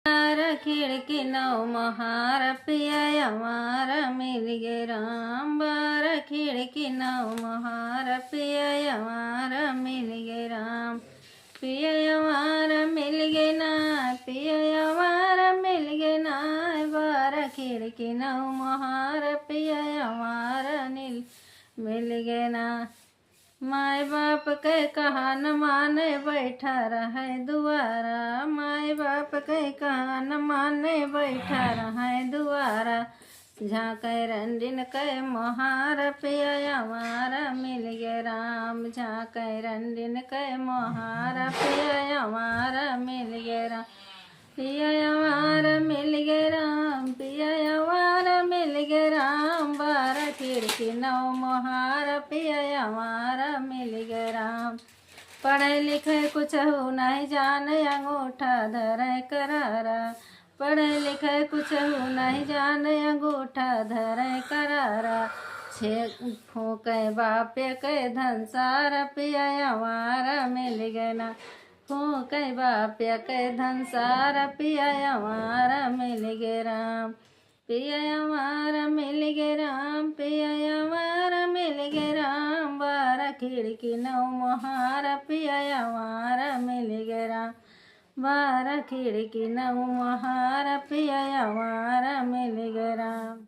खिड़की नौ महार पिया हमार मिल गे राम बार खिड़की नौ महार पिया हमार मिल गे राम पिया हमार मिल गे ना पिया हमार मिल गे ना बार खिड़की नौ महार पिया हमार नील मिल गे ना माय बाप के कहा न माने बैठा रहे दुआरा माय बाप के कहा न माने बैठा रहे दुआरा झाँके रंजिन के मोहार पिया हमारा मिल गे राम झाँके रंजिन के मोहार पिया हमारा मिल गे राम पिया हमारा मिल गे राम पिया हमारा मिल गे राम बार खिड़की नौ मोहार पिया हमारा मिल गे राम पढ़े लिखे कुछ हो नहीं जाने अंगूठा धरे करारा पढ़े लिखे कुछ हो नहीं जाने अंगूठा धरे करारा छे फूके बापे के धन सार पिया हमारा मिल गे ना फूके बापे के धन सार पिया हमारा मिल गे राम पिया हमारा मिल गे राम पिया हमारा मिल गे राम बार खिड़की नौ मोहार पिया हमारा मिल गे राम बार खिड़की नौ मोहार पिया हमारा मिल गे राम।